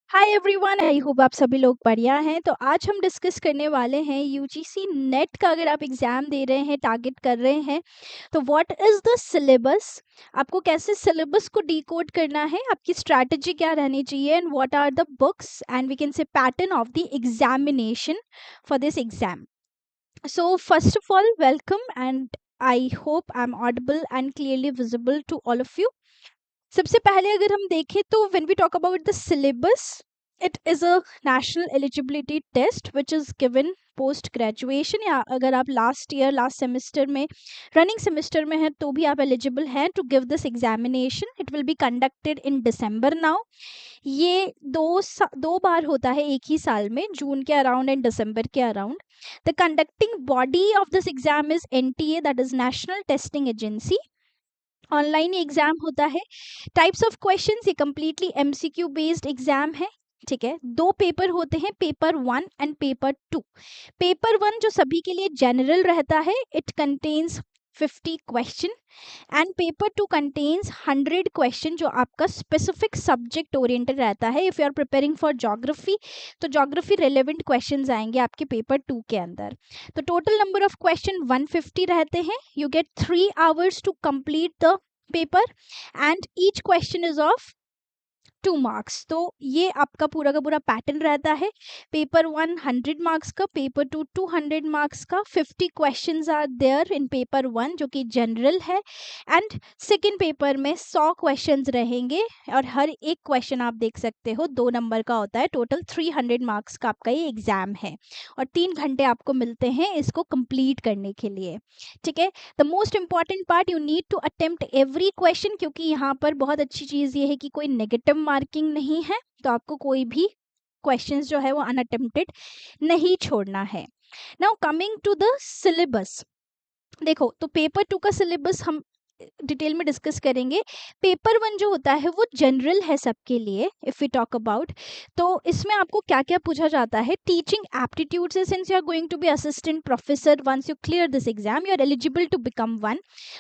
Hi everyone, I hope आप सभी लोग बढ़िया हैं। तो आज हम डिस्कस करने वाले हैं यूजीसी नेट का। अगर आप एग्ज़ाम दे रहे हैं, टारगेट कर रहे हैं, तो व्हाट इज़ द सिलेबस, आपको कैसे सिलेबस को डिकोड करना है, आपकी स्ट्रैटेजी क्या रहनी चाहिए, and what are the books and we can say pattern of the examination for this exam. So first of all, welcome, and I hope I'm audible and clearly visible to all of you. सबसे पहले अगर हम देखें तो when we talk about the syllabus, it is a national eligibility test which is given post graduation, या अगर आप last year last semester में रनिंग सेमेस्टर में हैं तो भी आप एलिजिबल हैं to give this examination. It will be conducted in December now. ये दो बार होता है एक ही साल में, जून के अराउंड एंड दिसंबर के around. The conducting body of this exam is NTA, that is national testing agency. Online exam होता है. टाइप्स ऑफ क्वेश्चंस, ये कम्प्लीटली एमसीक्यू बेस्ड एग्जाम है. ठीक है, दो पेपर होते हैं, पेपर 1 एंड पेपर 2. पेपर 1 जो सभी के लिए जनरल रहता है, it contains 50 question, and paper 2 contains 100 question जो आपका स्पेसिफिक सब्जेक्ट ओरिएंटेड रहता है. If you are preparing for geography, तो ज्योग्राफी रिलेवेंट क्वेश्चंस आएंगे आपके पेपर 2 के अंदर. तो टोटल नंबर ऑफ क्वेश्चन 150 रहते हैं. You get 3 hours to complete the paper, and each question is of 2 marks. तो ये आपका पूरा का पूरा पैटर्न रहता है. पेपर 1 100 मार्क्स का, पेपर 2 200 मार्क्स का. 50 questions are there in paper 1 जो कि जनरल है, एंड सेकेंड पेपर में 100 क्वेश्चंस रहेंगे, और हर एक क्वेश्चन आप देख सकते हो 2 नंबर का होता है. टोटल 300 मार्क्स का आपका ये एग्जाम है, और 3 घंटे आपको मिलते हैं इसको कंप्लीट करने के लिए. ठीक है, the most important part, you need to attempt every question, क्योंकि यहाँ पर बहुत अच्छी चीज़ ये है कि कोई नेगेटिव मार्किंग नहीं है, तो आपको कोई भी क्वेश्चंस जो है वो अनअटेम्प्टेड नहीं छोड़ना है. Now coming to the syllabus, देखो तो पेपर 2 का सिलेबस हम डिटेल में डिस्कस करेंगे. पेपर 1 जो होता है वो जनरल है सबके लिए. इफ़ वी टॉक अबाउट, तो इसमें आपको क्या क्या पूछा जाता है. टीचिंग एप्टीट्यूड से, since you are going to be assistant professor once you clear this exam, you are eligible to become one.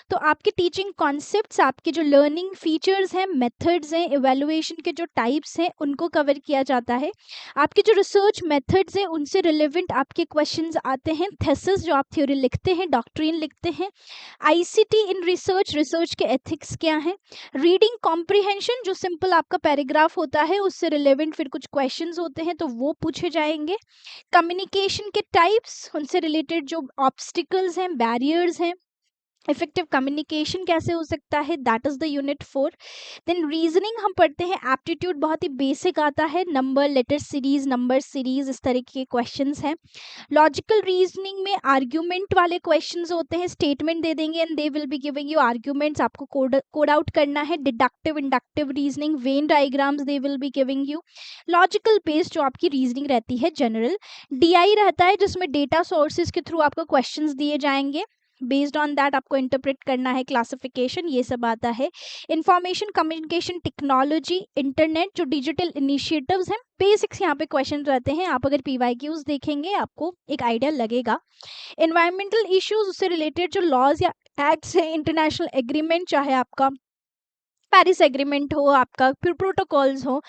तो आपके टीचिंग कॉन्सेप्ट्स, आपके जो लर्निंग फीचर्स हैं, मेथड्स हैं, इवेलुएशन के जो टाइप्स हैं, उनको कवर किया जाता है. आपके जो रिसर्च मेथड्स हैं उनसे रिलेवेंट आपके क्वेश्चंस आते हैं. थेसिस जो आप थ्योरी लिखते हैं, डॉक्ट्रिन लिखते हैं. आईसीटी इन रिसर्च के एथिक्स क्या हैं. रीडिंग कॉम्प्रिहेंशन, जो सिंपल आपका पैराग्राफ होता है उससे रिलेवेंट फिर कुछ क्वेश्चंस होते हैं तो वो पूछे जाएंगे. कम्युनिकेशन के टाइप्स, उनसे रिलेटेड जो ऑब्स्टिकल्स हैं, बैरियर्स हैं, इफेक्टिव कम्युनिकेशन कैसे हो सकता है, that is the unit 4. Then reasoning हम पढ़ते हैं. एप्टीट्यूड बहुत ही बेसिक आता है, number, letter series, number series, इस तरह के क्वेश्चंस हैं. लॉजिकल रीजनिंग में आर्ग्यूमेंट वाले क्वेश्चंस होते हैं. स्टेटमेंट दे देंगे and they will be giving you arguments, आपको कोड आउट करना है. Deductive inductive reasoning, Venn diagrams they will be giving you. Logical based जो आपकी रीजनिंग रहती है जनरल. डीआई रहता है जिसमें डेटा सोर्सेज के थ्रू आपको क्वेश्चंस दिए जाएंगे, बेस्ड ऑन दैट आपको इंटरप्रेट करना है, क्लासिफिकेशन, ये सब आता है. इंफॉर्मेशन कम्युनिकेशन टेक्नोलॉजी, इंटरनेट, जो डिजिटल इनिशिएटिव्स हैं, बेसिक्स यहाँ पे क्वेश्चन रहते हैं. आप अगर पीवाईक्यूज देखेंगे आपको एक आइडिया लगेगा. एनवायरमेंटल इश्यूज, उससे रिलेटेड जो लॉज या एक्ट्स हैं, इंटरनेशनल एग्रीमेंट, चाहे आपका पेरिस एग्रीमेंट हो, आपका फिर प्रोटोकॉल्स हो,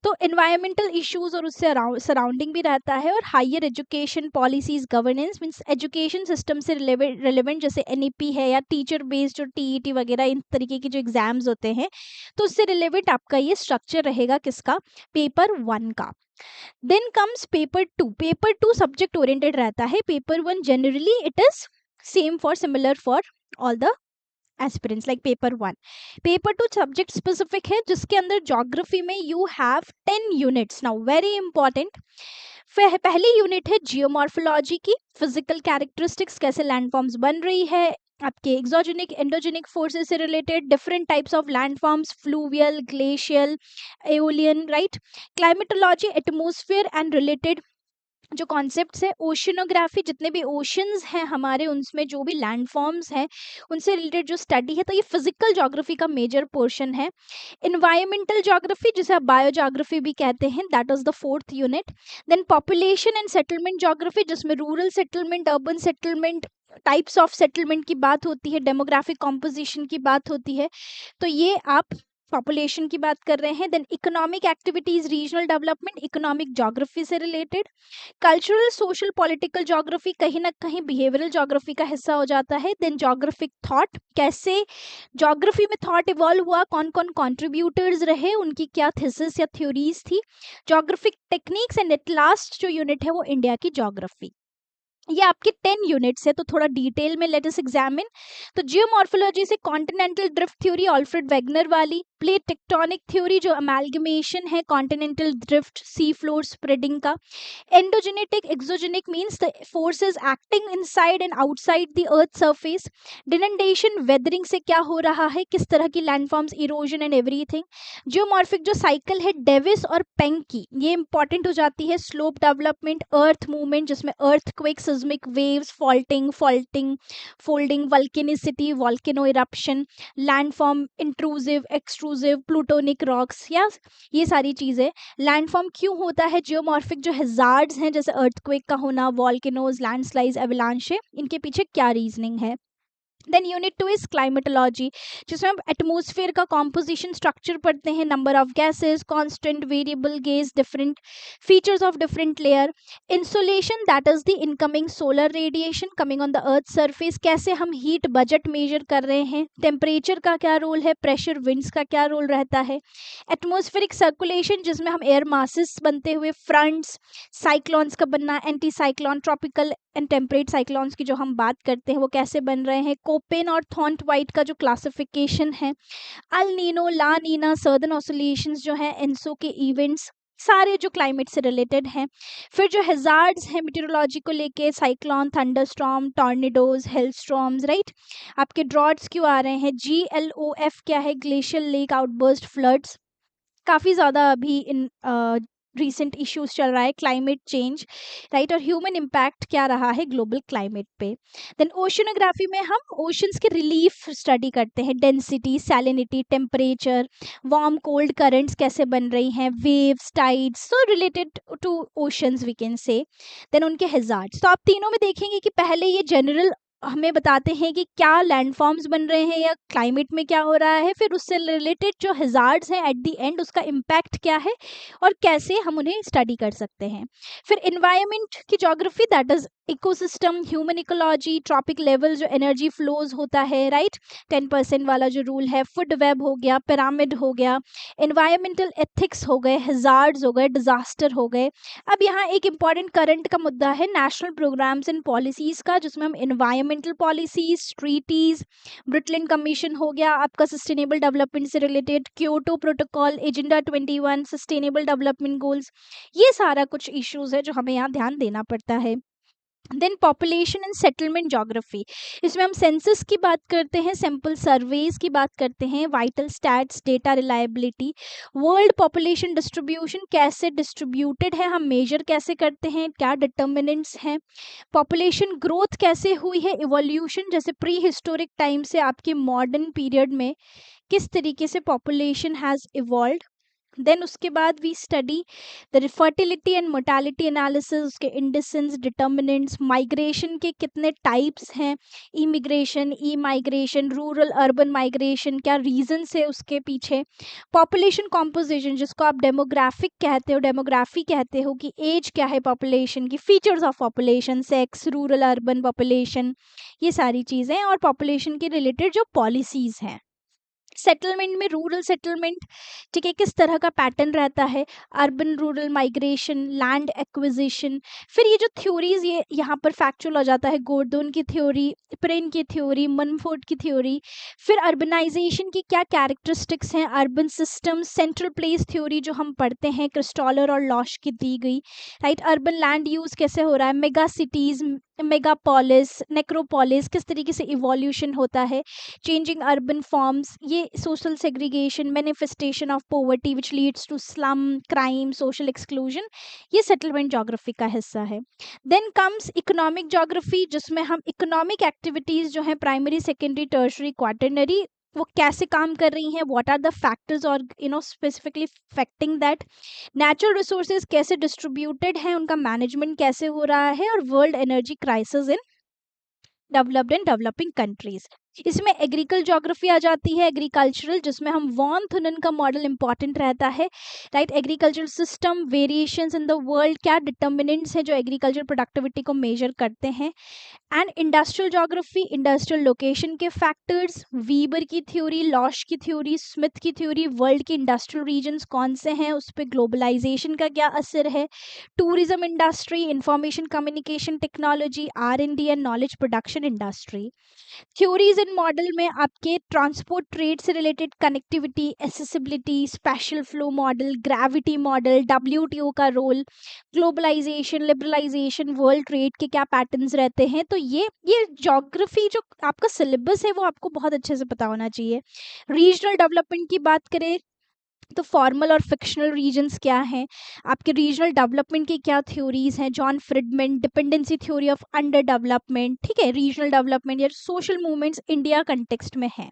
तो एनवायरमेंटल इश्यूज और उससे सराउंडिंग भी रहता है. और higher education policies, governance, means education system से रिलेवेंट, जैसे एनईपी है या टीचर बेस्ड जो टीईटी वगैरह इन तरीके के जो एग्जाम्स होते हैं, तो उससे रिलेवेंट आपका ये स्ट्रक्चर रहेगा किसका, पेपर 1 का. Then comes paper 2. Paper 2 subject oriented रहता है. Paper 1 generally it is same for similar for all the aspirants like paper 1. Paper 2 subject specific है, जिसके अंदर ज्योग्राफी में you have 10 units. Now very important, पहली यूनिट है geomorphology की, physical characteristics, कैसे लैंडफॉर्म्स बन रही है, आपके एक्सोजेनिक एंडोजेनिक फोर्सेस से related, different types of landforms, fluvial, glacial, aeolian, right. Climatology, atmosphere and related जो कॉन्सेप्ट्स है. ओशनोग्राफी, जितने भी ओशंस हैं हमारे, उनमें जो भी लैंडफॉर्म्स हैं उनसे रिलेटेड जो स्टडी है, तो ये फिजिकल ज्योग्राफी का मेजर पोर्शन है. इन्वायरमेंटल ज्योग्राफी, जिसे आप बायोज्योग्राफी भी कहते हैं, that is the 4th unit. Then population and settlement geography, जिसमें rural settlement, urban settlement, types of settlement की बात होती है, डेमोग्राफिक कॉम्पोजिशन की बात होती है. तो ये आप पॉपुलेशन की बात कर रहे हैं। Then economic activities, regional development, economic geography से related. Cultural, social, political geography कहीं ना कहीं बिहेवियरल ज्योग्राफी का हिस्सा हो जाता है। देन ज्योग्राफिक थॉट, कैसे ज्योग्राफी में थॉट इवॉल्व हुआ, कौन कौन कॉन्ट्रीब्यूटर्स रहे, उनकी क्या थीसिस या थ्योरीज थी। Geographic techniques, and at last जो यूनिट है वो इंडिया की ज्योग्राफी। ये आपके 10 यूनिट्स है, तो थोड़ा डिटेल में लेट अस एग्जामिन। तो जियोमॉर्फोलॉजी से continental drift theory Alfred Wegener वाली, प्लेट टेक्टोनिक थ्योरी जो अमेलगमेशन है continental drift sea floor spreading का। Endogenetic, exogenic means the forces acting inside and outside the earth surface. Denudation, weathering से क्या हो रहा है, किस तरह की landforms, erosion and everything. Geomorphic जो साइकिल है डेविस और पेंग की, ये इंपॉर्टेंट हो जाती है। स्लोप डेवलपमेंट, अर्थ मूवमेंट जिसमें earthquake, seismic waves, faulting, folding, vulcanicity, volcano eruption, landform, intrusive, extrusive, plutonic rocks, या ये सारी चीज़ें। लैंडफॉर्म क्यों होता है जियोमॉर्फिक, जो हैजार्ड्स हैं जैसे अर्थक्वेक का होना, वॉल्केनोज, लैंडस्लाइड्स, एवलांशे, इनके पीछे क्या रीजनिंग है। देन यूनिट 2 इज क्लाइमेटोलॉजी, जिसमें हम एटमोसफेयर का कॉम्पोजिशन स्ट्रक्चर पढ़ते हैं, number of gases, constant, variable gauge, different features of different layer. Insolation, that is the incoming solar radiation coming on the earth surface, कैसे हम heat budget major कर रहे हैं। टेम्परेचर का क्या रोल है, प्रेशर, विंड्स का क्या रोल रहता है। एटमोस्फेरिक सर्कुलेशन, जिसमें हम एयर मासेस बनते हुए, फ्रंट्स, साइक्लोन्स का बनना, anti cyclone, tropical and temperate cyclones की जो हम बात करते हैं वो कैसे बन रहे हैं। कोपेन और थॉन्ट वाइट का जो क्लासिफिकेशन है। अल नीनो, ला नीना, सर्दन ऑसिलेशंस जो है, एंसो के इवेंट्स, सारे जो क्लाइमेट से रिलेटेड हैं। फिर जो हैजार्ड्स हैं मेटेरोलॉजी को लेके, साइक्लोन, थंडरस्टॉर्म, टॉर्नेडोज, हेलस्टॉर्म्स, राइट। आपके ड्रॉट्स क्यों आ रहे हैं, GLOF क्या है, ग्लेशियल लेक आउटबर्स्ट, फ्लड्स, काफ़ी ज़्यादा अभी इन रिसेंट इश्यूज चल रहा है, क्लाइमेट चेंज, राइट, और ह्यूमन इम्पैक्ट क्या रहा है ग्लोबल क्लाइमेट पे। देन ओशनोग्राफी में हम ओशंस के रिलीफ स्टडी करते हैं, density, salinity, temperature, warm cold currents कैसे बन रही हैं, waves, tides, so related to oceans we can say. Then उनके हैजार्ड्स, तो आप तीनों में देखेंगे कि पहले ये जनरल हमें बताते हैं कि क्या लैंडफॉर्म्स बन रहे हैं या क्लाइमेट में क्या हो रहा है, फिर उससे रिलेटेड जो हैजार्ड्स हैं एट द एंड उसका इम्पैक्ट क्या है और कैसे हम उन्हें स्टडी कर सकते हैं। फिर एनवायरनमेंट की geography, that is ecosystem, human ecology, trophic level जो एनर्जी फ्लोज होता है, राइट, 10% वाला जो रूल है, फूड वेब हो गया, पिरामिड हो गया, एनवायरमेंटल एथिक्स हो गए, हैजार्ड्स हो गए, डिजास्टर हो गए। अब यहाँ एक इम्पॉर्टेंट करंट का मुद्दा है नेशनल प्रोग्राम्स एंड पॉलिसीज़ का, जिसमें हम एनवायरमेंटल पॉलिसीज, ट्रीटीज़, ब्रिटलिन कमीशन हो गया आपका सस्टेनेबल डेवलपमेंट से related, Kyoto protocol, agenda 21, sustainable development goals, ये सारा कुछ इश्यूज है जो हमें यहाँ ध्यान देना पड़ता है। Then population and settlement geography, इसमें हम सेंसस की बात करते हैं, सैंपल सर्वेज की बात करते हैं, vital stats, data reliability, world population distribution, कैसे डिस्ट्रीब्यूटेड है, हम मेजर कैसे करते हैं, क्या डिटर्मिनेंट्स हैं, पॉपुलेशन ग्रोथ कैसे हुई है, इवोल्यूशन, जैसे प्री हिस्टोरिक टाइम से आपके मॉडर्न पीरियड में किस तरीके से पॉपुलेशन हैज़ इवॉल्व। देन उसके बाद we study the fertility and mortality analysis, उसके इंडिसेंस, डिटर्मिनेंट्स, माइग्रेशन के कितने टाइप्स हैं, immigration, emigration, rural urban migration, क्या रीजंस है उसके पीछे, पॉपुलेशन कॉम्पोजिशन जिसको आप डेमोग्राफिक कहते हो, डेमोग्राफी कहते हो कि एज क्या है पॉपुलेशन की, features of population, sex, rural urban population, ये सारी चीज़ें, और पॉपुलेशन के रिलेटेड जो पॉलिसीज़ हैं। सेटलमेंट में रूरल सेटलमेंट, ठीक है, किस तरह का पैटर्न रहता है, urban rural migration, land acquisition. फिर ये जो थ्योरीज, ये यहाँ पर फैक्चुअल हो जाता है, गोर्डन की थ्योरी, प्रेन की थ्योरी, मनफोर्ड की थ्योरी। फिर अर्बनाइजेशन की क्या कैरेक्टरिस्टिक्स हैं, urban system, central place theory जो हम पढ़ते हैं, क्रिस्टॉलर और लॉश की दी गई, राइट, अर्बन लैंड यूज कैसे हो रहा है, मेगा सिटीज, मेगापोलिस, नेक्रोपोलिस, किस तरीके से इवोल्यूशन होता है, चेंजिंग अर्बन फॉर्म्स, ये social segregation, manifestation of poverty which leads to slum, crime, social exclusion, ये सेटलमेंट ज्योग्राफी का हिस्सा है। देन कम्स इकोनॉमिक ज्योग्राफी, जिसमें हम इकोनॉमिक एक्टिविटीज़ जो है प्राइमरी, सेकेंडरी, टर्शरी, क्वार्टरनरी, वो कैसे काम कर रही हैं, व्हाट आर द फैक्टर्स और specifically affecting that, natural resources कैसे डिस्ट्रीब्यूटेड हैं, उनका मैनेजमेंट कैसे हो रहा है, और world energy crisis in developed and developing countries. इसमें एग्रीकल ज्योग्राफी आ जाती है, एग्रीकल्चरल, जिसमें हम वॉन थुनन का मॉडल इंपॉर्टेंट रहता है, right. Agriculture system, variations in the world, क्या डिटर्मिनेंट्स हैं जो एग्रीकल्चर प्रोडक्टिविटी को मेजर करते हैं। And industrial geography, industrial location के फैक्टर्स, वीबर की थ्योरी, लॉश की थ्योरी, स्मिथ की थ्योरी, वर्ल्ड के इंडस्ट्रियल रीजन्स कौन से हैं, उस पर ग्लोबलाइजेशन का क्या असर है, tourism industry, information communication technology, R&D and knowledge production industry. Theories and model में आपके ट्रांसपोर्ट ट्रेड से related connectivity, accessibility, spatial flow model, gravity model, WTO का role, globalization, liberalization, world trade के क्या पैटर्न्स रहते हैं। तो ये ज्योग्राफी जो आपका सिलेबस है वो आपको बहुत अच्छे से पता होना चाहिए। रीजनल डेवलपमेंट की बात करें तो फॉर्मल और फिक्शनल रीजन्स क्या हैं, आपके रीजनल डेवलपमेंट की क्या थ्योरीज हैं, John Fridman, dependency theory of under development, ठीक है, रीजनल डेवलपमेंट या सोशल मूवमेंट्स इंडिया कंटेक्स्ट में है।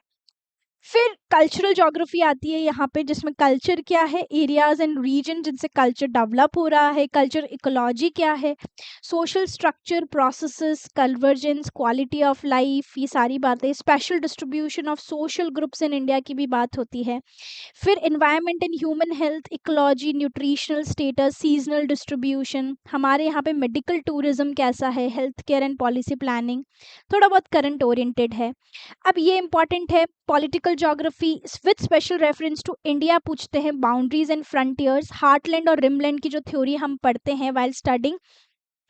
फिर कल्चरल ज्योग्राफी आती है यहाँ पे, जिसमें कल्चर क्या है, एरियाज एंड रीजन जिनसे कल्चर डेवलप हो रहा है, कल्चर इकोलॉजी क्या है, social structure, processes, convergence, quality of life, ये सारी बातें, special distribution of social groups in India की भी बात होती है। फिर environment and human health, ecology, nutritional status, seasonal distribution, हमारे यहाँ पे मेडिकल टूरिज्म कैसा है, health care and policy planning, थोड़ा बहुत करंट ओरिएंटेड है। अब ये इंपॉर्टेंट है, political geography with special reference to India पूछते हैं, बाउंड्रीज एंड फ्रंटियर्स, हार्टलैंड और रिमलैंड की जो थ्योरी हम पढ़ते हैं while studying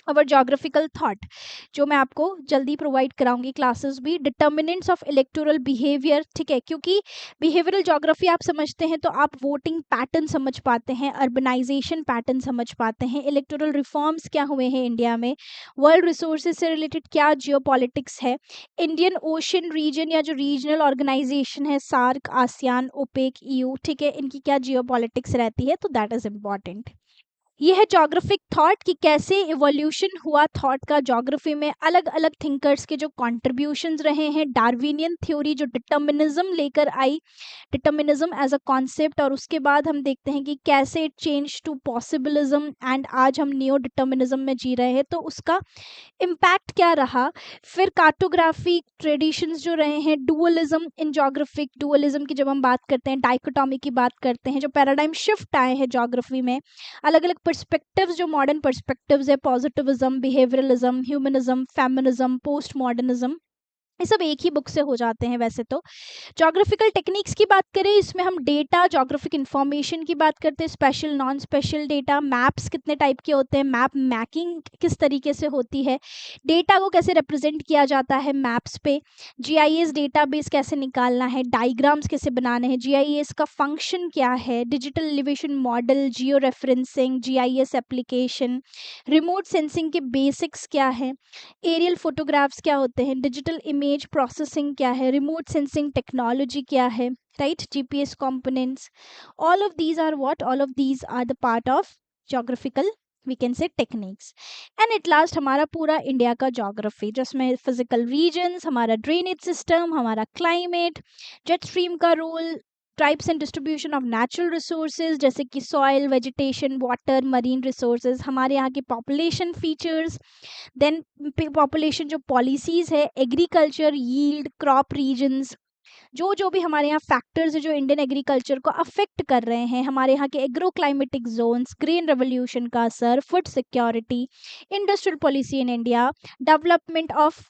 our geographical thought, जो मैं आपको जल्दी प्रोवाइड कराऊंगी क्लासेस भी, डिटर्मिनेंट्स ऑफ इलेक्टोरल बिहेवियर, ठीक है, क्योंकि बिहेवियरल ज्योग्राफी आप समझते हैं तो आप वोटिंग पैटर्न समझ पाते हैं, अर्बनाइजेशन पैटर्न समझ पाते हैं, इलेक्टोरल रिफॉर्म्स क्या हुए हैं इंडिया में, वर्ल्ड रिसोर्सेज से रिलेटेड क्या जियोपॉलिटिक्स है, इंडियन ओशन रीजन या जो रीजनल ऑर्गेनाइजेशन है, सार्क, आसियान, ओपेक, EU, ठीक है, इनकी क्या जियोपॉलिटिक्स रहती है, तो दैट इज इम्पॉर्टेंट। ये है जोग्राफिक थॉट कि कैसे इवोल्यूशन हुआ थॉट का ज्योग्राफी में, अलग अलग थिंकर्स के जो कॉन्ट्रीब्यूशंस रहे हैं, डार्विनियन थ्योरी जो डिटर्मिनिज्म लेकर आई, डिटर्मिनिज्म एज अ कॉन्सेप्ट, और उसके बाद हम देखते हैं कि कैसे it change to possibilism and आज हम नियो डिटर्मिनिज्म में जी रहे हैं, तो उसका इम्पैक्ट क्या रहा। फिर कार्टोग्राफी ट्रेडिशंस जो रहे हैं, डुअलिज्म इन ज्योग्राफिक, डुअलिज्म की जब हम बात करते हैं, डाइकोटॉमी की बात करते हैं, जो पैराडाइम शिफ्ट आए हैं ज्योग्राफी में, अलग अलग पर्सपेक्टिव्स जो मॉडर्न पर्सपेक्टिव्स है, positivism, behaviourism, humanism, feminism, post modernism, ये सब एक ही बुक से हो जाते हैं वैसे तो। ज्योग्राफिकल टेक्निक्स की बात करें, इसमें हम डेटा, ज्योग्राफिक इंफॉर्मेशन की बात करते हैं, special non special data, maps कितने टाइप के होते हैं, मैप मैकिंग किस तरीके से होती है, डेटा को कैसे रिप्रेजेंट किया जाता है मैप्स पे, GIS डेटाबेस कैसे निकालना है, डायग्राम्स कैसे बनाने हैं, GIS का फंक्शन क्या है, digital elevation model, georeferencing, GIS application, remote sensing के बेसिक्स क्या है, एरियल फोटोग्राफ्स क्या होते हैं, डिजिटल इमेज प्रोसेसिंग क्या है, रिमोट सेंसिंग टेक्नोलॉजी क्या है, right, GPS components, all of these are what, all of these are the part of geographical we can say techniques. And at last हमारा पूरा India का ज्योग्राफी, जिसमें physical regions, हमारा drainage system, हमारा climate, jet stream का role, types and distribution of natural resources जैसे कि soil, vegetation, water, marine resources, हमारे यहाँ की पॉपुलेशन फीचर्स, देन पॉपुलेशन जो पॉलिसीज़ है, एग्रीकल्चर, यील्ड, क्रॉप रीजन्स, जो जो भी हमारे यहाँ फैक्टर्स है जो इंडियन एग्रीकल्चर को अफेक्ट कर रहे हैं, हमारे यहाँ के agro climatic zones, green revolution का असर, food security, industrial policy in India, development of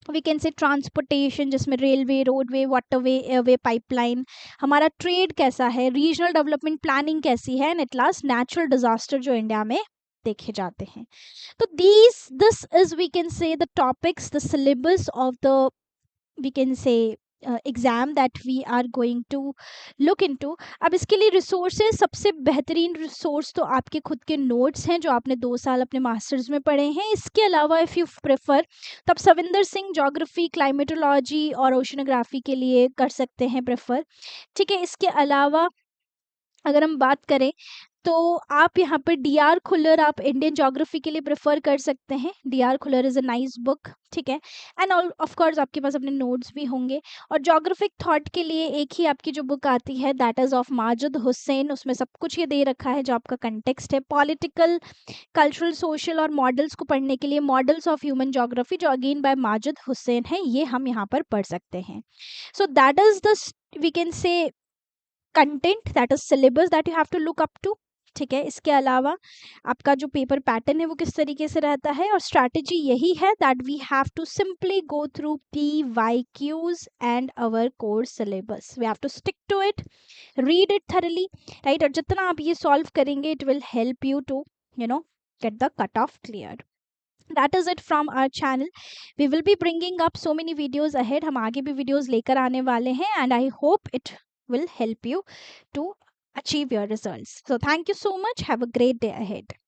we can say transportation जिसमें railway, roadway, waterway, airway, pipeline, हमारा ट्रेड कैसा है, रीजनल डेवलपमेंट प्लानिंग कैसी है, and at last natural disaster जो India में देखे जाते हैं। तो this is we can say the topics, the syllabus of the we can say exam that we are going to look into. अब इसके लिए रिसोर्सेज, सबसे बेहतरीन रिसोर्स तो आपके खुद के नोट्स हैं जो आपने 2 साल अपने मास्टर्स में पढ़े हैं। इसके अलावा इफ़ यू प्रेफर तो आप सविंदर सिंह ज्योग्राफी, क्लाइमेटोलॉजी और ओशनोग्राफी के लिए कर सकते हैं प्रेफर, ठीक है। इसके अलावा अगर हम बात करें तो आप यहाँ पर डी.आर. खुल्लर आप इंडियन ज्योग्राफी के लिए प्रेफर कर सकते हैं। DR. Khullar is a nice book, ठीक है। एंड ऑल ऑफ कोर्स आपके पास अपने नोट्स भी होंगे। और ज्योग्राफिक थॉट के लिए एक ही आपकी जो बुक आती है that is of Majid Hussain, उसमें सब कुछ ये दे रखा है जो आपका कंटेक्स्ट है। पॉलिटिकल, कल्चरल, सोशल और मॉडल्स को पढ़ने के लिए मॉडल्स ऑफ ह्यूमन ज्योग्राफी जो अगेन बाय माजिद हुसैन है, ये हम यहाँ पर पढ़ सकते हैं। So that is the we can say content, that is syllabus that you have to look up to, ठीक है। इसके अलावा आपका जो पेपर पैटर्न है वो किस तरीके से रहता है, और स्ट्रैटेजी यही है that we have to simply go through PYQs and our course syllabus. We have to stick to it, read it thoroughly, right. और जितना आप ये सॉल्व करेंगे it will help you to get the cutoff cleared. That is it from our channel. We will be bringing up so many videos ahead. हम आगे भी videos लेकर आने वाले हैं and I hope it will help you to achieve your results. So thank you so much. Have a great day ahead.